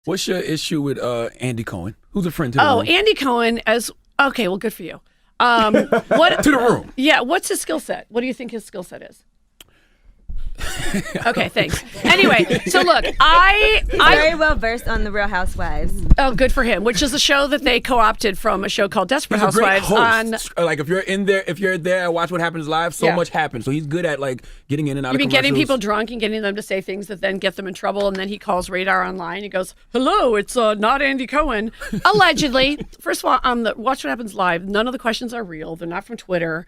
What's your issue with Andy Cohen, who's a friend to the room? Andy Cohen okay, well, good for you. What To the room. Yeah, what's his skill set? What do you think his skill set is? Okay, thanks. Anyway, so look, I'm very well versed on the Real Housewives. Oh, good for him. Which is a show that they co-opted from a show called Desperate He's a great Housewives. host. Like if you're there, watch what happens live. So much happens. So he's good at like getting in and out. You've of been getting commercials. people drunk and getting them to say things that then get them in trouble, and then he calls Radar online. He goes, "Hello, it's not Andy Cohen." Allegedly. First of all, on the Watch What Happens Live, none of the questions are real. They're not from Twitter.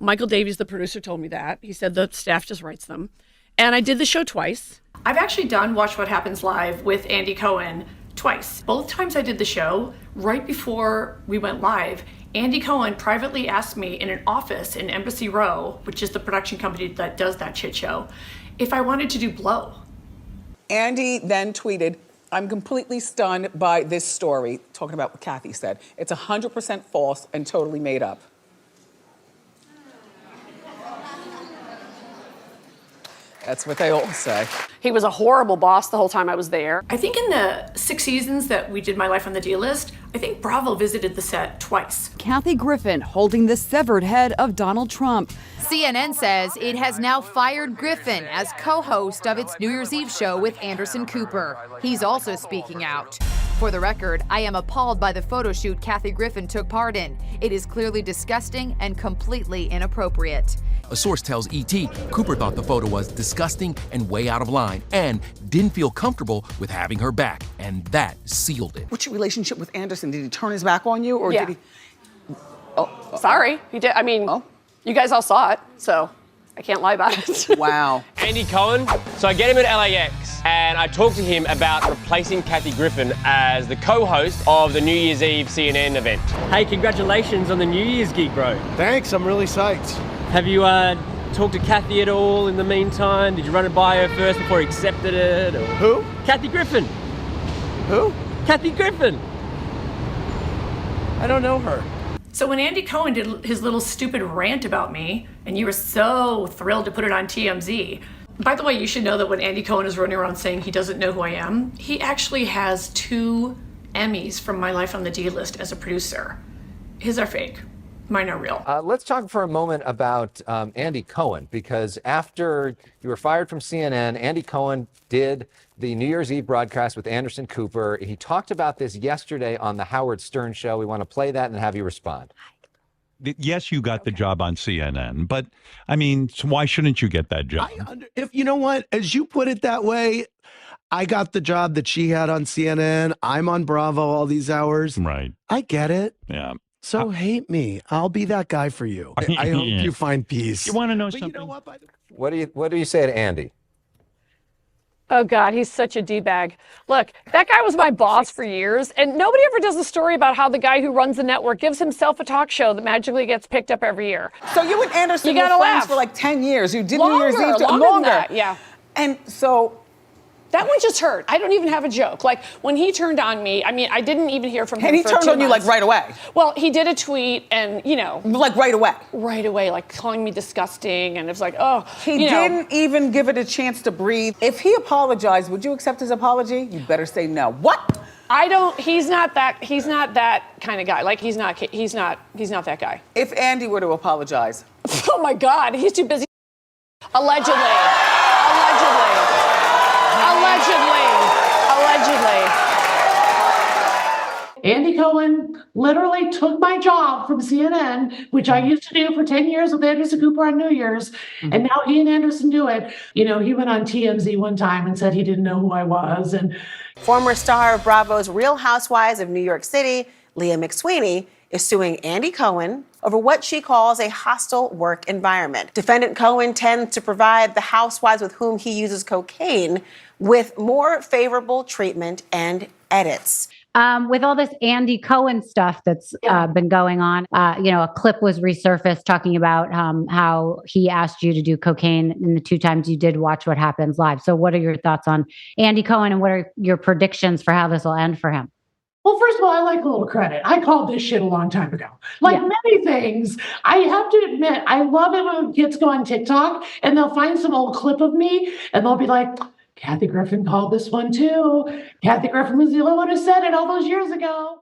Michael Davies, the producer, told me that. He said the staff just writes them. And I did the show twice. I've actually done Watch What Happens Live with Andy Cohen twice. Both times I did the show, right before we went live, Andy Cohen privately asked me in an office in Embassy Row, which is the production company that does that shit show, if I wanted to do Blow. Andy then tweeted, "I'm completely stunned by this story," talking about what Kathy said. "It's 100% false and totally made up." That's what they all say. He was a horrible boss the whole time I was there. I think in the 6 seasons that we did My Life on the D-List, I think Bravo visited the set twice. Kathy Griffin holding the severed head of Donald Trump. CNN says it has now fired Griffin as co-host of its New Year's Eve show with Anderson Cooper. He's also speaking out. For the record, I am appalled by the photo shoot Kathy Griffin took part in. It is clearly disgusting and completely inappropriate. A source tells ET Cooper thought the photo was disgusting and way out of line and didn't feel comfortable with having her back, and that sealed it. What's your relationship with Anderson? Did he turn his back on you, or did he? Sorry, he did. I mean, you guys all saw it, so I can't lie about it. Wow. Andy Cohen. So I get him at LAX, and I talk to him about replacing Kathy Griffin as the co-host of the New Year's Eve CNN event. Hey, congratulations on the New Year's gig, bro. Thanks, I'm really psyched. Have you talked to Kathy at all in the meantime? Did you run it by her first before you accepted it? Or... Who? Kathy Griffin. Who? Kathy Griffin. I don't know her. So when Andy Cohen did his little stupid rant about me, and you were so thrilled to put it on TMZ, by the way, you should know that when Andy Cohen is running around saying he doesn't know who I am, he actually has 2 Emmys from My Life on the D-List as a producer. His are fake. Mine are real. Let's talk for a moment about Andy Cohen, because after you were fired from CNN, Andy Cohen did the New Year's Eve broadcast with Anderson Cooper. He talked about this yesterday on the Howard Stern show. We want to play that and have you respond. Yes, you got the job on CNN, but I mean, so why shouldn't you get that job? If you know what, as you put it that way, I got the job that she had on CNN. I'm on Bravo all these hours. Right. I get it. Yeah. So hate me. I'll be that guy for you. I hope you find peace. You want to know but something? You know what? What do you say to Andy? Oh, God, he's such a D-bag. Look, that guy was my boss for years, and nobody ever does a story about how the guy who runs the network gives himself a talk show that magically gets picked up every year. So you and Anderson You were gotta friends laugh. for like 10 years. You did Longer, New Year's Eve longer than that, yeah. And so... That one just hurt. I don't even have a joke. Like, when he turned on me, I mean, I didn't even hear from him And he for turned 2 on you like months. right away. Well, he did a tweet and, you know. Like right away. Right away, like calling me disgusting. And it was like, oh, He didn't even give it a chance to breathe. If he apologized, would you accept his apology? You better say no. What? He's not that kind of guy. Like, he's not that guy. If Andy were to apologize. Oh my God, he's too busy. Allegedly. Andy Cohen literally took my job from CNN, which I used to do for 10 years with Anderson Cooper on New Year's, and now he and Anderson do it. You know, he went on TMZ one time and said he didn't know who I was. And former star of Bravo's Real Housewives of New York City, Leah McSweeney, is suing Andy Cohen over what she calls a hostile work environment. Defendant Cohen tends to provide the housewives with whom he uses cocaine with more favorable treatment and edits. With all this Andy Cohen stuff that's been going on, a clip was resurfaced talking about how he asked you to do cocaine in the 2 times you did Watch What Happens Live. So what are your thoughts on Andy Cohen, and what are your predictions for how this will end for him? well, first of all, I like a little credit. I called this shit a long time ago. Like many things, I have to admit, I love it when kids go on TikTok and they'll find some old clip of me and they'll be like, Kathy Griffin called this one too. Kathy Griffin was the only one who said it all those years ago.